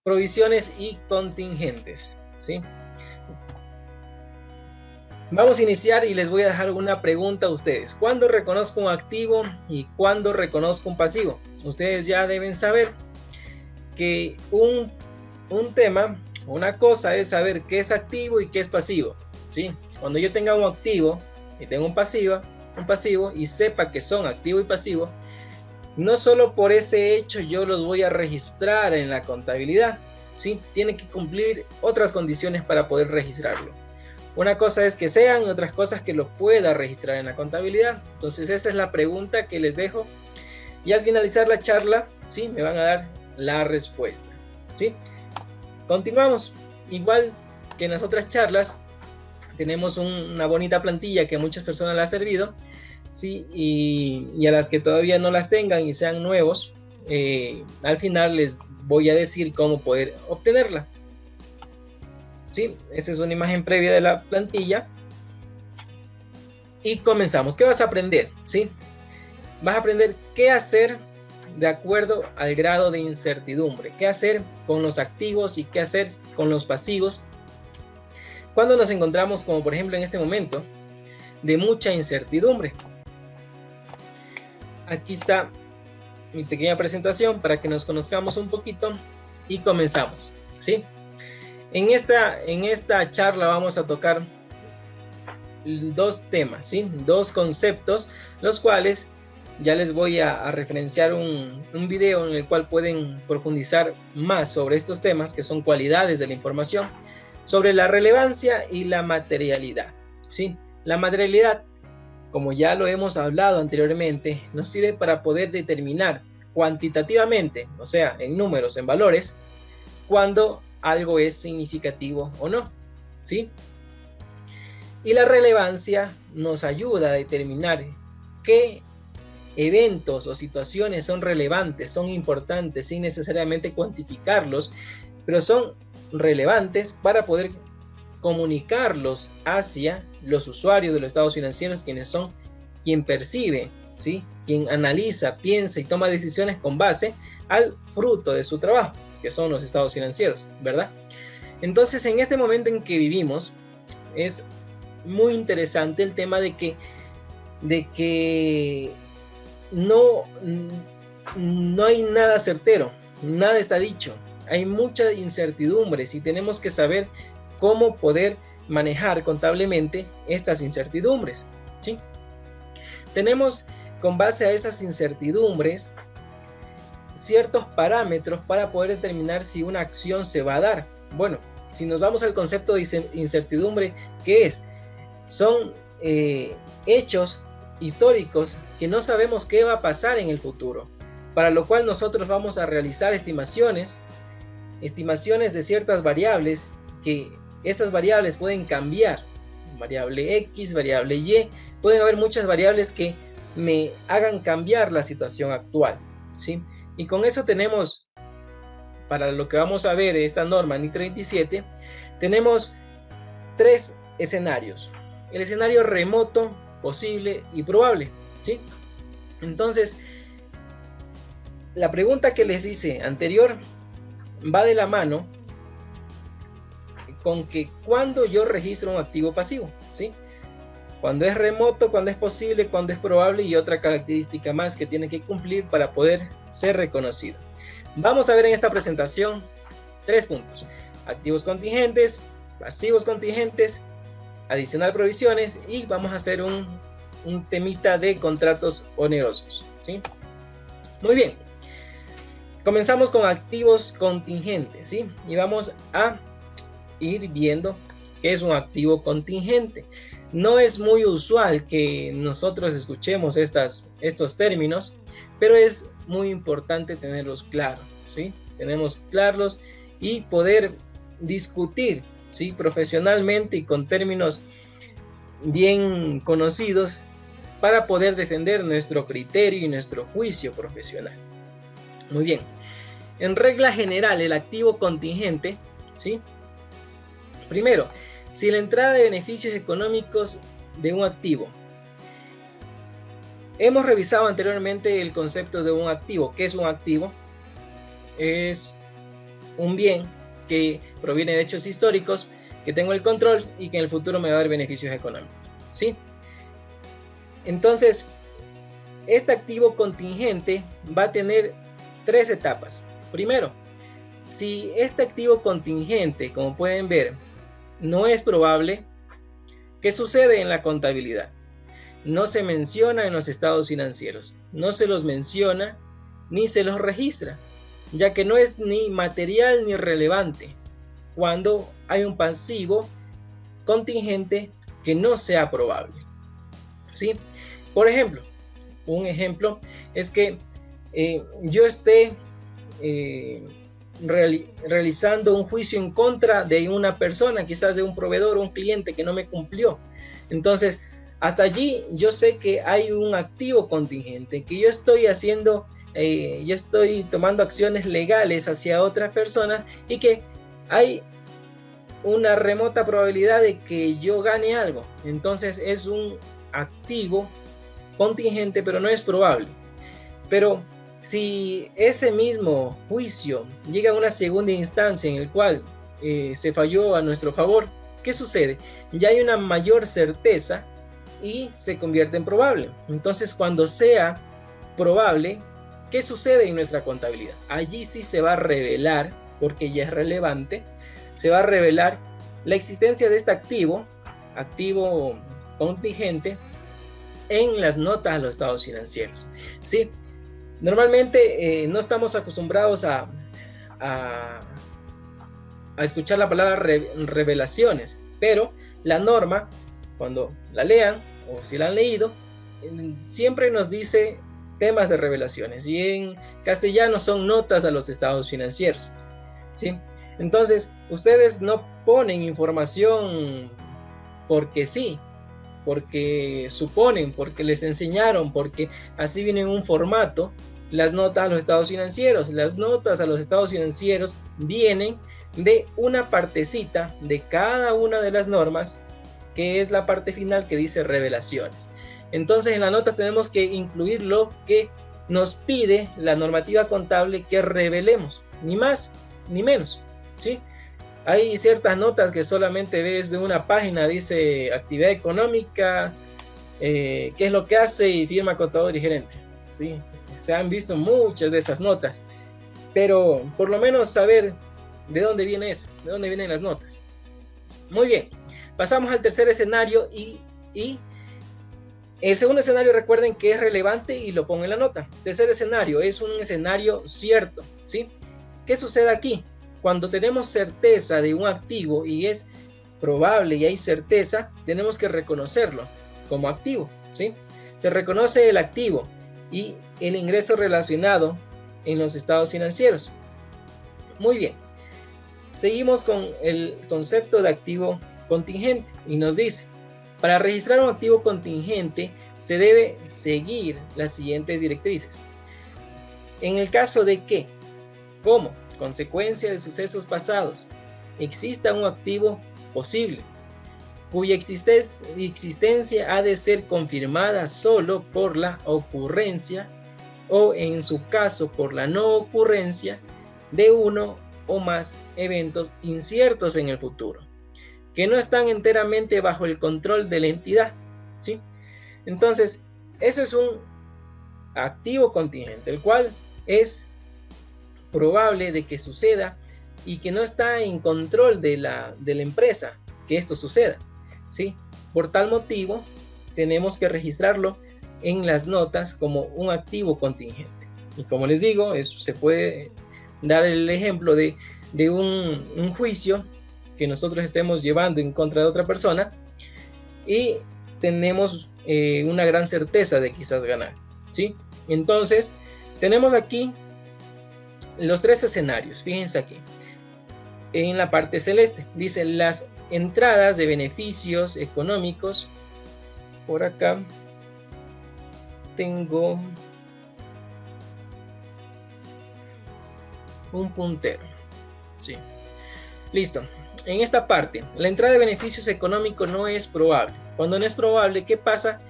provisiones y contingentes, ¿sí? Vamos a iniciar y les voy a dejar una pregunta a ustedes. ¿Cuándo reconozco un activo y cuándo reconozco un pasivo? Ustedes ya deben saber que un tema, una cosa es saber qué es activo y qué es pasivo, ¿sí? Cuando yo tenga un activo y tengo un pasivo y sepa que son activo y pasivo, no solo por ese hecho yo los voy a registrar en la contabilidad, ¿sí? Tiene que cumplir otras condiciones para poder registrarlo. Una cosa es que sean, otras cosas que los pueda registrar en la contabilidad. Entonces esa es la pregunta que les dejo. Y al finalizar la charla, ¿sí? Me van a dar la respuesta, ¿sí? Continuamos. Igual que en las otras charlas, tenemos una bonita plantilla que a muchas personas le ha servido, ¿sí? Y a las que todavía no las tengan y sean nuevos, al final les voy a decir cómo poder obtenerla. ¿Sí? Esa es una imagen previa de la plantilla. Y comenzamos. ¿Qué vas a aprender? ¿Sí? Vas a aprender qué hacer de acuerdo al grado de incertidumbre. ¿Qué hacer con los activos y qué hacer con los pasivos? Cuando nos encontramos, como por ejemplo en este momento, de mucha incertidumbre. Aquí está mi pequeña presentación para que nos conozcamos un poquito y comenzamos, ¿sí? En esta charla vamos a tocar dos temas, ¿sí? Dos conceptos, los cuales ya les voy a referenciar un video en el cual pueden profundizar más sobre estos temas, que son cualidades de la información, sobre la relevancia y la materialidad, ¿sí? La materialidad, como ya lo hemos hablado anteriormente, nos sirve para poder determinar cuantitativamente, o sea, en números, en valores, cuando algo es significativo o no, ¿sí? Y la relevancia nos ayuda a determinar qué eventos o situaciones son relevantes, son importantes, sin necesariamente cuantificarlos, pero son relevantes para poder comunicarlos hacia los usuarios de los estados financieros, quienes son quien percibe, ¿sí? Quien analiza, piensa y toma decisiones con base al fruto de su trabajo, que son los estados financieros, ¿verdad? Entonces, en este momento en que vivimos, es muy interesante el tema de que no hay nada certero, nada está dicho, hay mucha incertidumbre y tenemos que saber cómo poder manejar contablemente estas incertidumbres, ¿sí? Tenemos, con base a esas incertidumbres, ciertos parámetros para poder determinar si una acción se va a dar. Bueno, si nos vamos al concepto de incertidumbre, ¿qué es? Son hechos históricos que no sabemos qué va a pasar en el futuro, para lo cual nosotros vamos a realizar estimaciones de ciertas variables, que esas variables pueden cambiar, variable X, variable Y, pueden haber muchas variables que me hagan cambiar la situación actual, ¿sí? Y con eso tenemos, para lo que vamos a ver de esta norma NIC 37, tenemos tres escenarios: el escenario remoto, posible y probable, ¿sí? Entonces, la pregunta que les hice anterior va de la mano con que cuando yo registro un activo pasivo, ¿sí? Cuando es remoto, cuando es posible, cuando es probable y otra característica más que tiene que cumplir para poder ser reconocido. Vamos a ver en esta presentación 3 puntos: activos contingentes, pasivos contingentes, adicional provisiones, y vamos a hacer un temita de contratos onerosos, ¿sí? Muy bien, comenzamos con activos contingentes, ¿sí? Y vamos a ir viendo qué es un activo contingente. No es muy usual que nosotros escuchemos estos términos, pero es muy importante tenerlos claros, ¿sí? Tenemos claros y poder discutir, ¿sí? Profesionalmente y con términos bien conocidos para poder defender nuestro criterio y nuestro juicio profesional. Muy bien. En regla general, el activo contingente, ¿sí? Primero, si la entrada de beneficios económicos de un activo. Hemos revisado anteriormente el concepto de un activo. ¿Qué es un activo? Es un bien que proviene de hechos históricos, que tengo el control y que en el futuro me va a dar beneficios económicos, ¿sí? Entonces, este activo contingente va a tener 3 etapas. Primero, si este activo contingente, como pueden ver, no es probable, ¿qué sucede en la contabilidad? No se menciona en los estados financieros, no se los menciona ni se los registra, ya que no es ni material ni relevante cuando hay un pasivo contingente que no sea probable, ¿sí? Por ejemplo, un ejemplo es que yo esté realizando un juicio en contra de una persona, quizás de un proveedor o un cliente que no me cumplió. Entonces, hasta allí yo sé que hay un activo contingente, que yo estoy haciendo, yo estoy tomando acciones legales hacia otras personas y que hay una remota probabilidad de que yo gane algo. Entonces es un activo contingente, pero no es probable. Pero si ese mismo juicio llega a una segunda instancia en el cual se falló a nuestro favor, ¿qué sucede? Ya hay una mayor certeza y se convierte en probable. Entonces, cuando sea probable, ¿qué sucede en nuestra contabilidad? Allí sí se va a revelar, porque ya es relevante, se va a revelar la existencia de este activo contingente, en las notas a los estados financieros, ¿sí? Normalmente no estamos acostumbrados a escuchar la palabra revelaciones, pero la norma, cuando la lean o si la han leído, siempre nos dice temas de revelaciones, y en castellano son notas a los estados financieros, ¿sí? Entonces, ustedes no ponen información porque sí, porque suponen, porque les enseñaron, porque así viene en un formato. Las notas a los estados financieros, las notas a los estados financieros vienen de una partecita de cada una de las normas, que es la parte final que dice revelaciones. Entonces, en la nota tenemos que incluir lo que nos pide la normativa contable que revelemos, ni más ni menos, ¿sí? Hay ciertas notas que solamente ves de una página, dice actividad económica, qué es lo que hace y firma contador y gerente, ¿sí? Se han visto muchas de esas notas, pero por lo menos saber de dónde viene eso, de dónde vienen las notas. Muy bien, pasamos al tercer escenario y el segundo escenario, recuerden que es relevante y lo pongo en la nota. Tercer escenario es un escenario cierto, ¿sí? ¿Qué sucede aquí? Cuando tenemos certeza de un activo y es probable y hay certeza, tenemos que reconocerlo como activo, ¿sí? Se reconoce el activo y el ingreso relacionado en los estados financieros. Muy bien. Seguimos con el concepto de activo contingente y nos dice: para registrar un activo contingente se debe seguir las siguientes directrices. En el caso de que, como consecuencia de sucesos pasados, exista un activo posible, cuya existencia ha de ser confirmada solo por la ocurrencia o, en su caso, por la no ocurrencia de uno o más eventos inciertos en el futuro, que no están enteramente bajo el control de la entidad, ¿sí? Entonces, eso es un activo contingente, el cual es probable de que suceda y que no está en control de la empresa que esto suceda, ¿sí? Por tal motivo, tenemos que registrarlo en las notas como un activo contingente. Y como les digo, se puede dar el ejemplo de un juicio que nosotros estemos llevando en contra de otra persona y tenemos una gran certeza de quizás ganar, ¿sí? Entonces, tenemos aquí los 3 escenarios. Fíjense aquí en la parte celeste, dice las entradas de beneficios económicos. Por acá tengo un puntero, ¿sí? Listo. En esta parte, la entrada de beneficios económicos no es probable. Cuando no es probable, ¿qué pasa?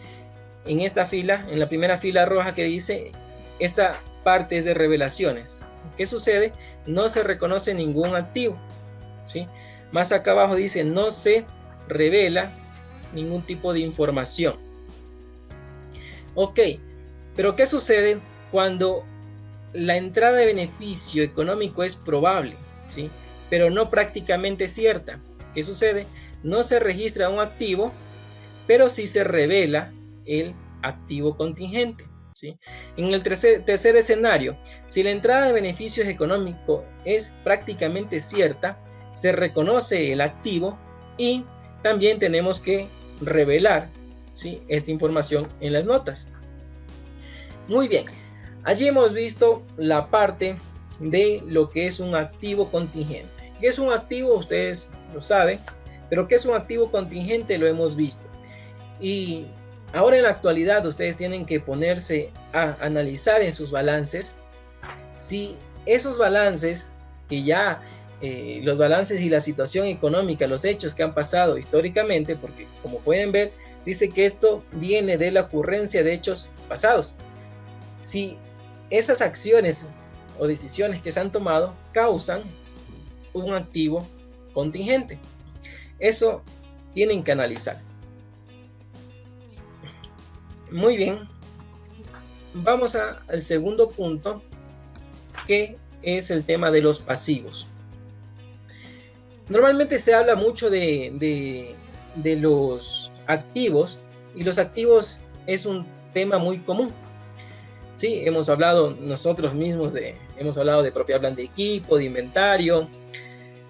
En esta fila, en la primera fila roja que dice, esta parte es de revelaciones. ¿Qué sucede? No se reconoce ningún activo, ¿sí? Más acá abajo dice, no se revela ningún tipo de información. Ok, pero ¿qué sucede cuando la entrada de beneficio económico es probable, ¿sí? Pero no prácticamente cierta? ¿Qué sucede? No se registra un activo, pero sí se revela el activo contingente, ¿sí? En el tercer escenario, si la entrada de beneficios económicos es prácticamente cierta, se reconoce el activo y también tenemos que revelar, ¿sí?, esta información en las notas. Muy bien, allí hemos visto la parte de lo que es un activo contingente. ¿Qué es un activo? Ustedes lo saben, pero ¿qué es un activo contingente? Lo hemos visto. Y ahora en la actualidad ustedes tienen que ponerse a analizar en sus balances si esos balances que ya los balances y la situación económica, los hechos que han pasado históricamente, porque como pueden ver, dice que esto viene de la ocurrencia de hechos pasados. Si esas acciones o decisiones que se han tomado causan un activo contingente, eso tienen que analizar. Muy bien, vamos al segundo punto, que es el tema de los pasivos. Normalmente se habla mucho de los activos, y los activos es un tema muy común. Sí, hemos hablado nosotros mismos hemos hablado de propiedad blanda de equipo, de inventario,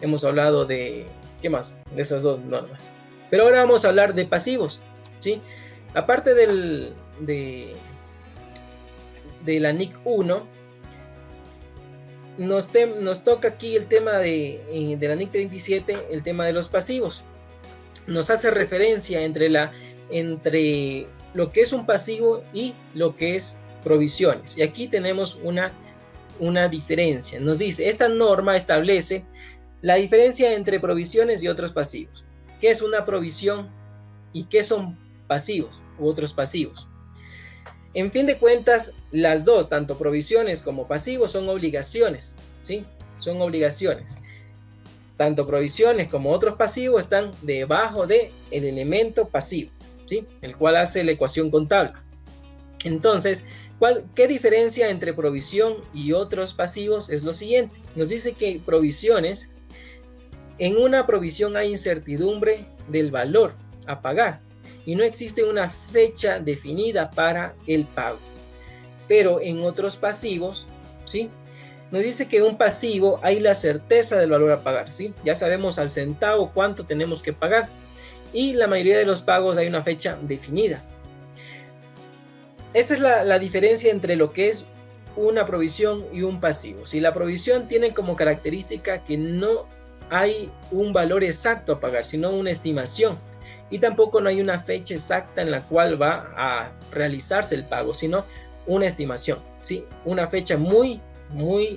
hemos hablado de, ¿qué más? De esas dos normas. Pero ahora vamos a hablar de pasivos, ¿sí? Aparte de la NIC 1, nos toca aquí el tema de la NIC 37, el tema de los pasivos. Nos hace referencia entre lo que es un pasivo y lo que es provisiones. Y aquí tenemos una diferencia. Nos dice, esta norma establece la diferencia entre provisiones y otros pasivos. ¿Qué es una provisión y qué son pasivos u otros pasivos? En fin de cuentas, las dos, tanto provisiones como pasivos, son obligaciones, ¿sí? Son obligaciones. Tanto provisiones como otros pasivos están debajo del elemento pasivo, ¿sí?, el cual hace la ecuación contable. Entonces, ¿qué diferencia entre provisión y otros pasivos? Es lo siguiente. Nos dice que provisiones, en una provisión hay incertidumbre del valor a pagar y no existe una fecha definida para el pago. Pero en otros pasivos, ¿sí?, nos dice que en un pasivo hay la certeza del valor a pagar, ¿sí? Ya sabemos al centavo cuánto tenemos que pagar, y la mayoría de los pagos hay una fecha definida. Esta es la diferencia entre lo que es una provisión y un pasivo. Si la provisión tiene como característica que no hay un valor exacto a pagar, sino una estimación, y tampoco no hay una fecha exacta en la cual va a realizarse el pago, sino una estimación, ¿sí? Una fecha muy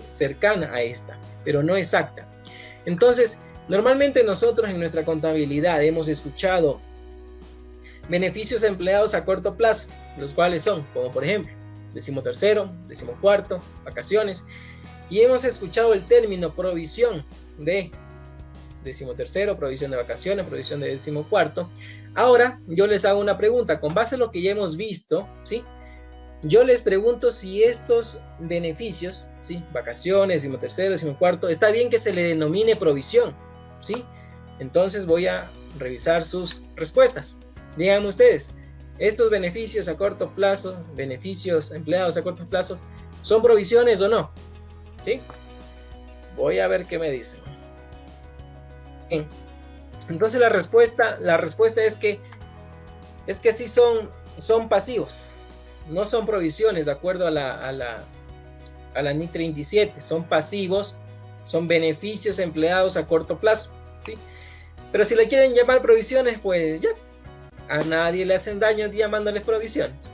cercana a esta, pero no exacta. Entonces, normalmente nosotros en nuestra contabilidad hemos escuchado beneficios empleados a corto plazo, los cuales son, como por ejemplo, 13º, 14º, vacaciones, y hemos escuchado el término provisión de 13º, provisión de vacaciones, provisión de 14º. Ahora yo les hago una pregunta con base a lo que ya hemos visto, ¿sí? Yo les pregunto si estos beneficios, ¿sí?, vacaciones, 13º, 14º, está bien que se le denomine provisión, ¿sí? Entonces voy a revisar sus respuestas. Díganme ustedes, ¿estos beneficios a corto plazo, beneficios empleados a corto plazo, son provisiones o no? ¿Sí? Voy a ver qué me dicen. Bien. Entonces la respuesta es que sí son pasivos. No son provisiones de acuerdo a la NIC 37, son pasivos, son beneficios empleados a corto plazo, ¿sí? Pero si le quieren llamar provisiones, pues ya, a nadie le hacen daño llamándoles provisiones,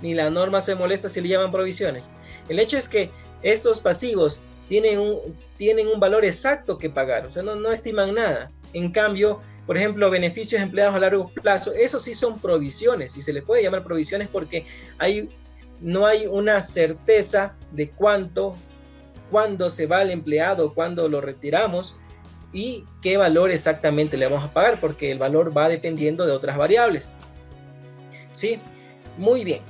ni la norma se molesta si le llaman provisiones. El hecho es que estos pasivos tienen un valor exacto que pagar, o sea, no estiman nada. En cambio, por ejemplo, beneficios empleados a largo plazo, esos sí son provisiones, y se les puede llamar provisiones porque no hay una certeza de cuánto cuándo se va el empleado, cuándo lo retiramos y qué valor exactamente le vamos a pagar, porque el valor va dependiendo de otras variables. ¿Sí? Muy bien.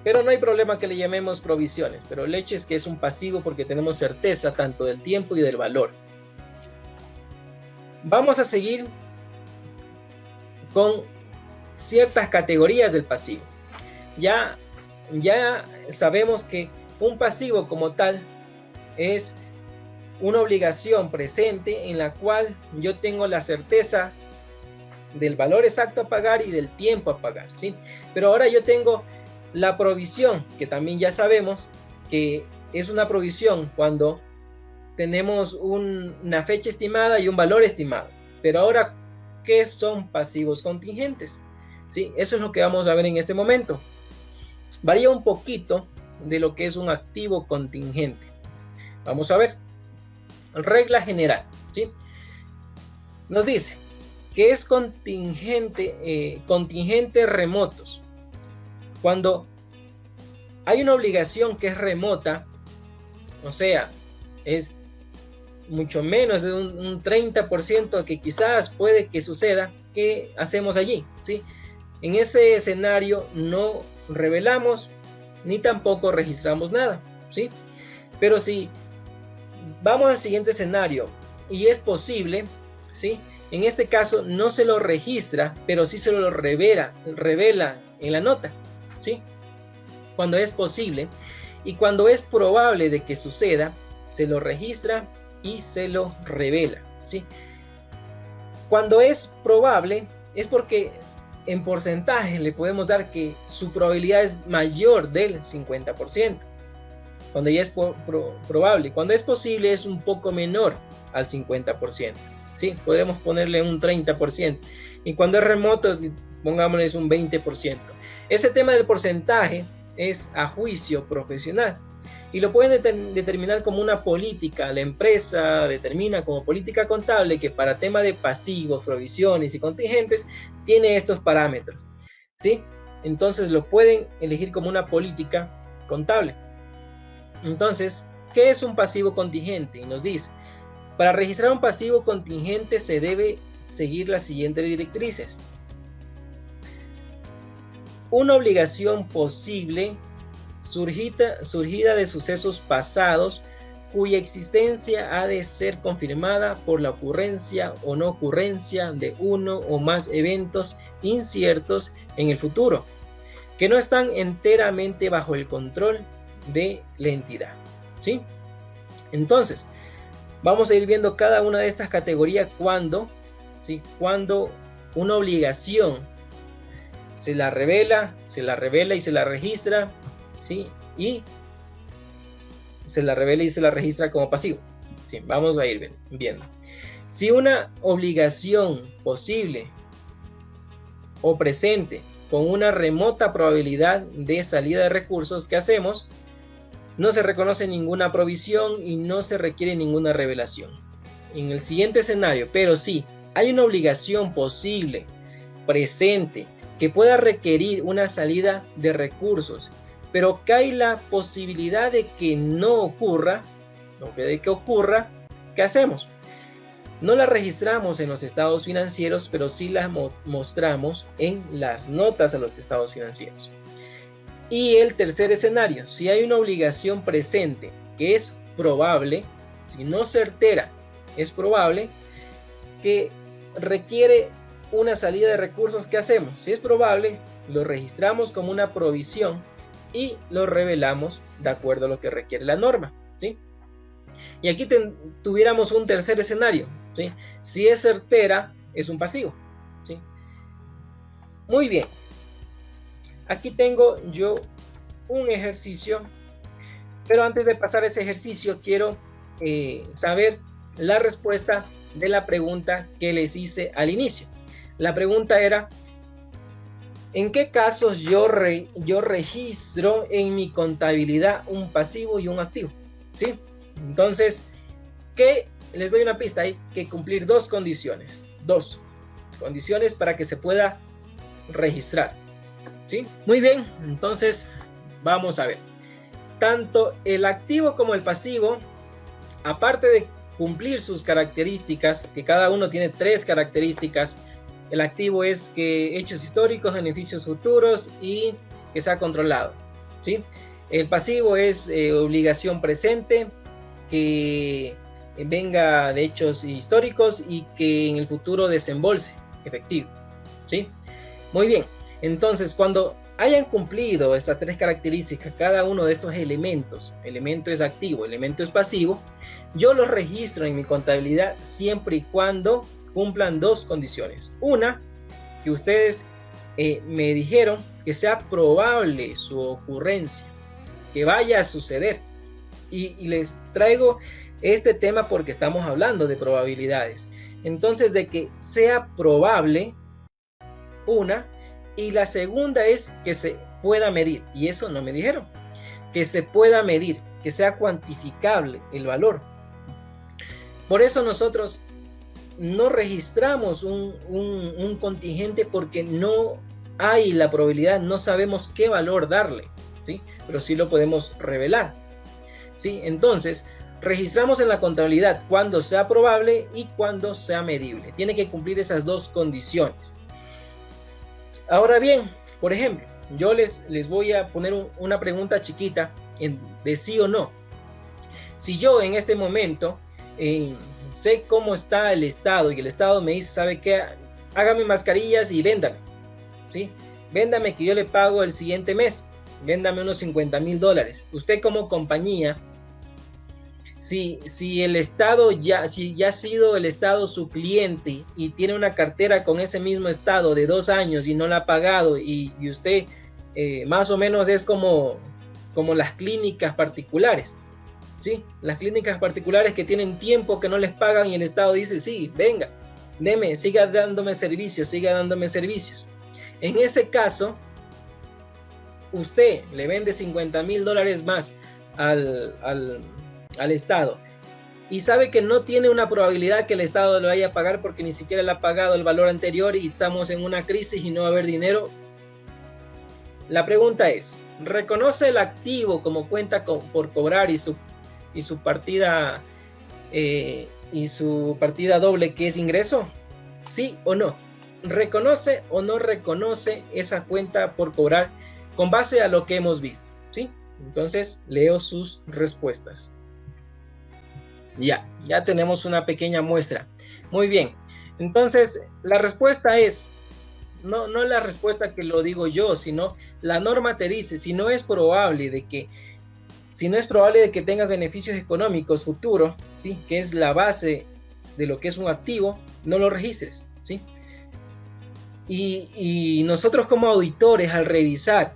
Pero no hay problema que le llamemos provisiones, pero el hecho es que es un pasivo porque tenemos certeza tanto del tiempo y del valor. Vamos a seguir con ciertas categorías del pasivo. Ya sabemos que un pasivo como tal es una obligación presente en la cual yo tengo la certeza del valor exacto a pagar y del tiempo a pagar, ¿sí? Pero ahora yo tengo la provisión, que también ya sabemos que es una provisión cuando tenemos una fecha estimada y un valor estimado. Pero ahora, ¿qué son pasivos contingentes? ¿Sí? Eso es lo que vamos a ver en este momento. Varía un poquito de lo que es un activo contingente. Vamos a ver. Regla general, ¿sí? Nos dice que es contingente remotos. Cuando hay una obligación que es remota, o sea, es mucho menos de un 30% que quizás puede que suceda, ¿qué hacemos allí? ¿Sí? En ese escenario no revelamos ni tampoco registramos nada, ¿sí? Pero si vamos al siguiente escenario y es posible, ¿sí? En este caso no se lo registra, pero sí se lo revela en la nota, ¿sí? Cuando es posible y cuando es probable de que suceda, se lo registra y se lo revela, ¿sí? Cuando es probable es porque en porcentaje le podemos dar que su probabilidad es mayor del 50%. Cuando ya es probable. Cuando es posible es un poco menor al 50%. ¿Sí? Podremos ponerle un 30%. Y cuando es remoto, pongámosle un 20%. Ese tema del porcentaje es a juicio profesional. Y lo pueden determinar como una política. La empresa determina como política contable que para tema de pasivos, provisiones y contingentes tiene estos parámetros, ¿sí? Entonces lo pueden elegir como una política contable. Entonces, ¿qué es un pasivo contingente? Y nos dice, para registrar un pasivo contingente se debe seguir las siguientes directrices. Una obligación posible surgida de sucesos pasados cuya existencia ha de ser confirmada por la ocurrencia o no ocurrencia de uno o más eventos inciertos en el futuro, que no están enteramente bajo el control de la entidad, ¿sí? Entonces, vamos a ir viendo cada una de estas categorías cuando, ¿sí? Cuando una obligación se la revela y se la registra, ¿sí? Y se la revela y se la registra como pasivo, ¿sí? Vamos a ir viendo. Si una obligación posible o presente con una remota probabilidad de salida de recursos, ¿qué hacemos? No se reconoce ninguna provisión y no se requiere ninguna revelación. En el siguiente escenario, pero sí, hay una obligación posible, presente, que pueda requerir una salida de recursos, pero que hay la posibilidad de que no ocurra, o de que ocurra, ¿qué hacemos? No la registramos en los estados financieros, pero sí la mostramos en las notas a los estados financieros. Y el tercer escenario, si hay una obligación presente que es probable, si no certera, es probable, que requiere una salida de recursos, ¿qué hacemos? Si es probable, lo registramos como una provisión y lo revelamos de acuerdo a lo que requiere la norma, ¿sí? Y aquí tuviéramos un tercer escenario, ¿sí? Si es certera, es un pasivo, ¿sí? Muy bien. Aquí tengo yo un ejercicio, pero antes de pasar a ese ejercicio quiero saber la respuesta de la pregunta que les hice al inicio. La pregunta era, ¿en qué casos yo registro en mi contabilidad un pasivo y un activo? ¿Sí? Entonces, ¿qué? Les doy una pista, hay que cumplir dos condiciones para que se pueda registrar, ¿sí? Muy bien, entonces vamos a ver. Tanto el activo como el pasivo aparte de cumplir sus características, que cada uno tiene 3 características, el activo es que hechos históricos, beneficios futuros y que sea controlado, ¿sí? El pasivo es obligación presente, que venga de hechos históricos y que en el futuro desembolse efectivo, ¿sí? Muy bien, entonces cuando hayan cumplido estas 3 características, cada uno de estos elementos, elemento es activo, elemento es pasivo, yo los registro en mi contabilidad siempre y cuando cumplan 2 condiciones. Una, que ustedes me dijeron que sea probable su ocurrencia, que vaya a suceder. Y les traigo este tema porque estamos hablando de probabilidades. Entonces, de que sea probable, una, y la segunda es que se pueda medir, y eso no me dijeron, que se pueda medir, que sea cuantificable el valor. Por eso nosotros no registramos un contingente porque no hay la probabilidad, no sabemos qué valor darle, ¿sí? Pero sí lo podemos revelar, ¿sí? Entonces, registramos en la contabilidad cuando sea probable y cuando sea medible. Tiene que cumplir esas 2 condiciones. Ahora bien, por ejemplo, yo les voy a poner una pregunta chiquita de sí o no. Si yo en este momento sé cómo está el Estado y el Estado me dice, ¿sabe qué? Hágame mascarillas y véndame, ¿sí? Véndame que yo le pago el siguiente mes, véndame unos $50,000. Usted como compañía, si el Estado si ya ha sido el Estado su cliente y tiene una cartera con ese mismo Estado de 2 años y no la ha pagado y usted más o menos es como las clínicas particulares, ¿sí? Las clínicas particulares que tienen tiempo que no les pagan y el Estado dice, sí, venga, deme, siga dándome servicios. En ese caso, usted le vende $50,000 más al Estado y sabe que no tiene una probabilidad que el Estado lo vaya a pagar porque ni siquiera le ha pagado el valor anterior y estamos en una crisis y no va a haber dinero. La pregunta es, ¿reconoce el activo como cuenta por cobrar y su partida doble que es ingreso? ¿Sí o no? ¿Reconoce o no reconoce esa cuenta por cobrar con base a lo que hemos visto? ¿Sí? Entonces leo sus respuestas. Ya tenemos una pequeña muestra. Muy bien. Entonces la respuesta es, no la respuesta que lo digo yo, sino la norma te dice, si no es probable de que tengas beneficios económicos futuros, ¿sí? Que es la base de lo que es un activo, no lo registres, ¿sí? Y nosotros como auditores al revisar,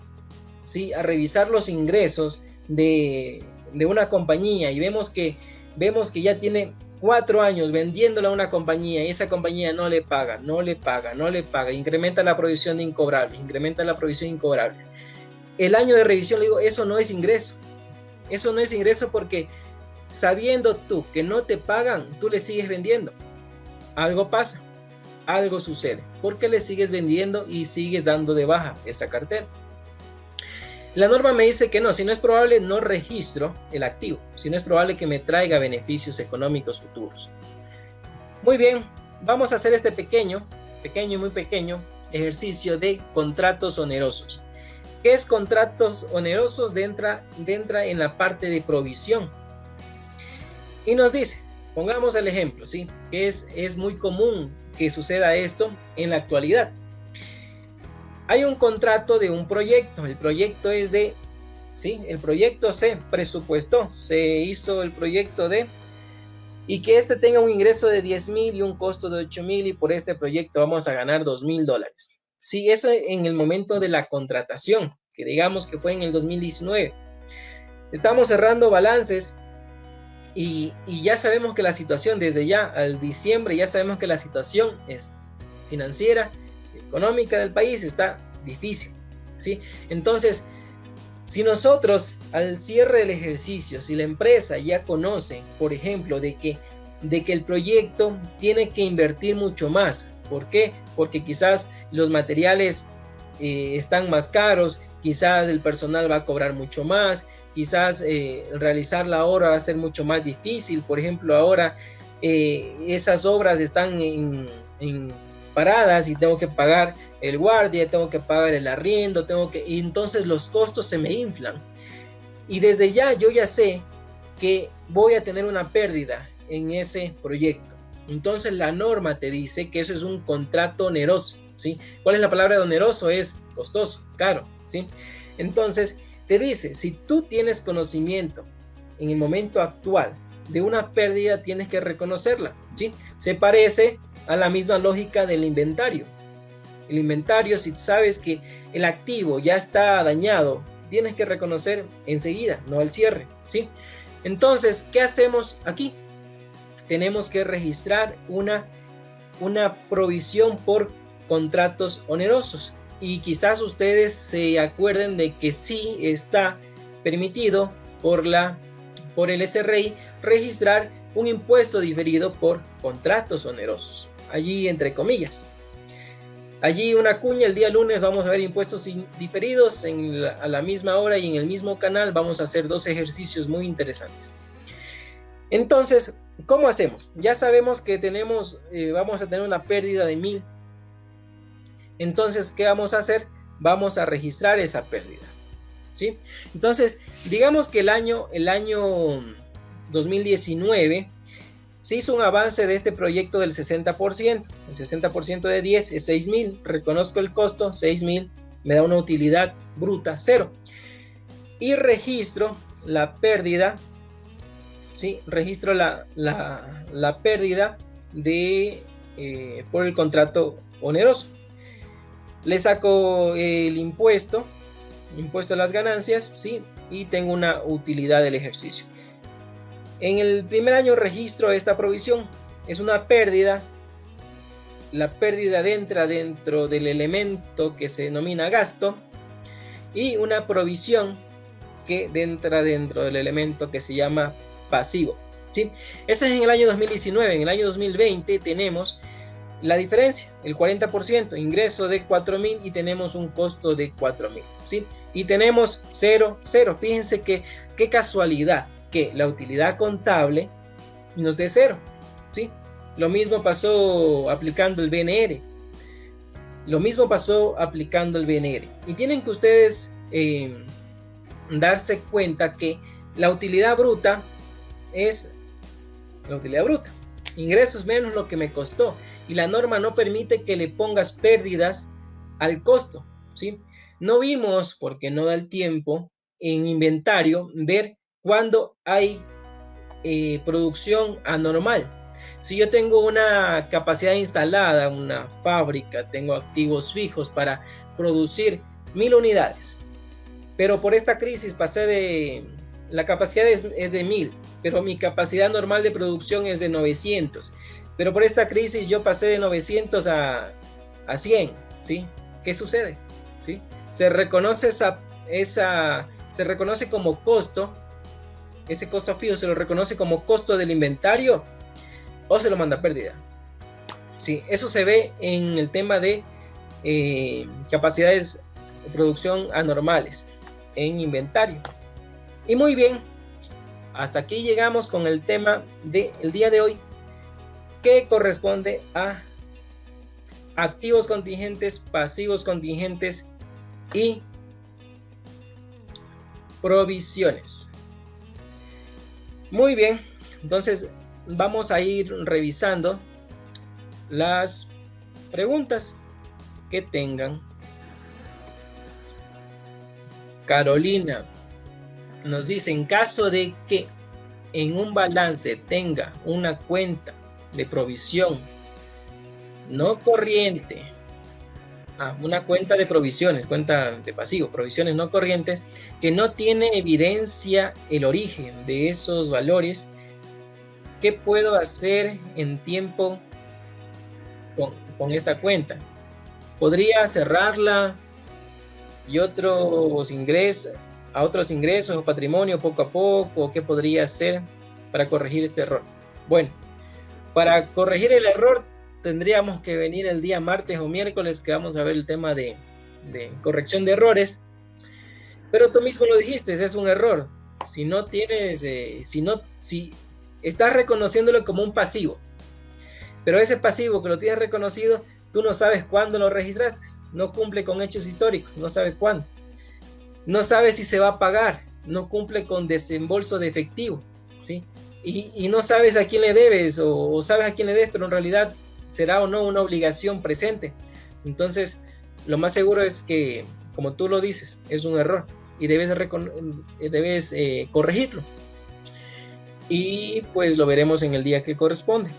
¿sí? A revisar los ingresos de una compañía y vemos que ya tiene 4 años vendiéndola a una compañía y esa compañía no le paga, incrementa la provisión de incobrables, El año de revisión le digo, eso no es ingreso. Eso no es ingreso porque sabiendo tú que no te pagan, tú le sigues vendiendo. Algo pasa, algo sucede, porque le sigues vendiendo y sigues dando de baja esa cartera. La norma me dice que no, si no es probable, no registro el activo, si no es probable que me traiga beneficios económicos futuros. Muy bien, vamos a hacer este pequeño y muy pequeño ejercicio de contratos onerosos. ¿Qué es contratos onerosos? Entra en la parte de provisión. Y nos dice, pongamos el ejemplo, ¿sí? Que es muy común que suceda esto en la actualidad. Hay un contrato de un proyecto, el proyecto es de, ¿sí? El proyecto se presupuestó, se hizo el proyecto y que este tenga un ingreso de 10,000 y un costo de 8,000 y por este proyecto vamos a ganar $2,000. Sí, eso en el momento de la contratación, que digamos que fue en el 2019. Estamos cerrando balances y ya sabemos que la situación desde ya al diciembre, ya sabemos que la situación es financiera, económica del país está difícil, ¿sí? Entonces, si nosotros al cierre del ejercicio, si la empresa ya conoce, por ejemplo, de que el proyecto tiene que invertir mucho más, ¿por qué? Porque quizás los materiales están más caros, quizás el personal va a cobrar mucho más, quizás realizar la obra va a ser mucho más difícil. Por ejemplo, ahora esas obras están en paradas y tengo que pagar el guardia, tengo que pagar el arriendo, y entonces los costos se me inflan. Y desde ya yo ya sé que voy a tener una pérdida en ese proyecto. Entonces la norma te dice que eso es un contrato oneroso, ¿sí? ¿Cuál es la palabra de oneroso? Es costoso, caro, ¿sí? Entonces te dice, si tú tienes conocimiento en el momento actual de una pérdida, tienes que reconocerla, ¿sí? Se parece a la misma lógica del inventario. El inventario, si sabes que el activo ya está dañado, tienes que reconocer enseguida, no al cierre, ¿sí? Entonces, ¿qué hacemos aquí? Tenemos que registrar una provisión por contratos onerosos. Y quizás ustedes se acuerden de que sí está permitido por el SRI registrar un impuesto diferido por contratos onerosos. Allí entre comillas. Allí una cuña, el día lunes vamos a ver impuestos diferidos a la misma hora y en el mismo canal. Vamos a hacer 2 ejercicios muy interesantes. Entonces, ¿cómo hacemos? Ya sabemos que vamos a tener una pérdida de 1000. Entonces, ¿qué vamos a hacer? Vamos a registrar esa pérdida, ¿sí? Entonces, digamos que el año 2019 se hizo un avance de este proyecto del 60%. El 60% de 10 es 6,000. Reconozco el costo, 6,000. Me da una utilidad bruta, 0. Y registro la pérdida, ¿sí? Registro la pérdida por el contrato oneroso. Le saco el impuesto a las ganancias, ¿sí? Y tengo una utilidad del ejercicio. En el primer año registro esta provisión. Es una pérdida. La pérdida entra dentro del elemento que se denomina gasto. Y una provisión que entra dentro del elemento que se llama pasivo, ¿sí? Ese es en el año 2019. En el año 2020 tenemos la diferencia, el 40%, ingreso de 4,000 y tenemos un costo de 4,000, ¿sí? Y tenemos 0, 0. Fíjense que qué casualidad que la utilidad contable nos dé 0, ¿sí? Lo mismo pasó aplicando el BNR. Y tienen que ustedes darse cuenta que la utilidad bruta es la utilidad bruta. Ingresos menos lo que me costó. Y la norma no permite que le pongas pérdidas al costo, ¿sí? No vimos, porque no da el tiempo, en inventario, ver cuándo hay producción anormal. Si yo tengo una capacidad instalada, una fábrica, tengo activos fijos para producir 1000 unidades, pero por esta crisis la capacidad es de 1000, pero mi capacidad normal de producción es de 900. Pero por esta crisis yo pasé de 900 a 100, ¿sí? ¿Qué sucede? ¿Sí? Se reconoce se reconoce como costo, ese costo fijo se lo reconoce como costo del inventario o se lo manda a pérdida. Sí, eso se ve en el tema de capacidades de producción anormales en inventario. Y muy bien, hasta aquí llegamos con el tema del día de hoy, que corresponde a activos contingentes, pasivos contingentes y provisiones. Muy bien, entonces vamos a ir revisando las preguntas que tengan. Carolina nos dice, en caso de que en un balance tenga una cuenta de provisión no corriente, una cuenta de provisiones, cuenta de pasivo, provisiones no corrientes, que no tiene evidencia el origen de esos valores, ¿qué puedo hacer en tiempo con esta cuenta? ¿Podría cerrarla y a otros ingresos o patrimonio poco a poco? ¿Qué podría hacer para corregir este error? Bueno, para corregir el error tendríamos que venir el día martes o miércoles, que vamos a ver el tema de corrección de errores. Pero tú mismo lo dijiste, es un error. Si no tienes, si estás reconociéndolo como un pasivo, pero ese pasivo que lo tienes reconocido, tú no sabes cuándo lo registraste, no cumple con hechos históricos, no sabes cuándo, no sabes si se va a pagar, no cumple con desembolso de efectivo, ¿sí? Y no sabes a quién le debes o sabes a quién le debes, pero en realidad será o no una obligación presente. Entonces, lo más seguro es que, como tú lo dices, es un error y debes corregirlo. Y pues lo veremos en el día que corresponde.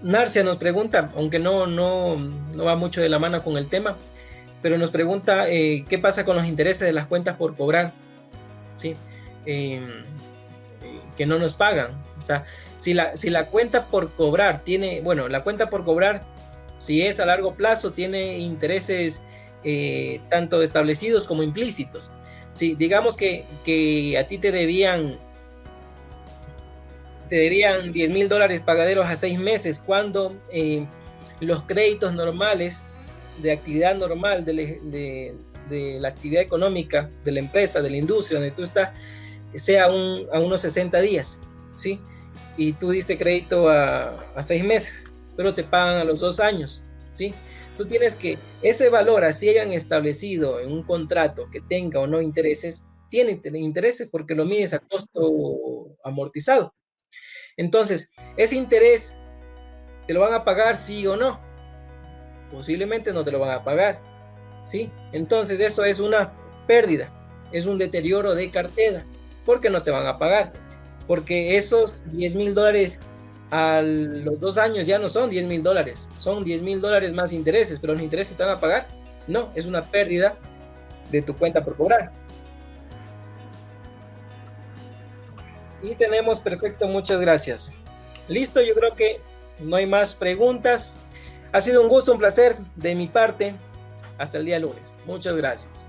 Narcia nos pregunta, aunque no va mucho de la mano con el tema, pero nos pregunta qué pasa con los intereses de las cuentas por cobrar, ¿sí? Que no nos pagan. O sea, si la cuenta por cobrar tiene, bueno, la cuenta por cobrar, si es a largo plazo, tiene intereses tanto establecidos como implícitos. Sí, digamos que a ti te debían $10,000 pagaderos a 6 meses, cuando los créditos normales de actividad normal de la actividad económica de la empresa, de la industria donde tú estás, sea a unos 60 días, ¿sí? Y tú diste crédito a 6 meses, pero te pagan a los 2 años, ¿sí? Tú tienes que, ese valor, así hayan establecido en un contrato que tenga o no intereses, tiene intereses porque lo mides a costo amortizado. Entonces, ese interés, ¿te lo van a pagar sí o no? Posiblemente no te lo van a pagar, ¿sí? Entonces, eso es una pérdida, es un deterioro de cartera, porque no te van a pagar, porque esos $10,000 a los 2 años ya no son $10,000, son $10,000 más intereses, pero los intereses te van a pagar. No, es una pérdida de tu cuenta por cobrar. Y tenemos perfecto, muchas gracias. Listo, yo creo que no hay más preguntas. Ha sido un gusto, un placer de mi parte. Hasta el día lunes. Muchas gracias.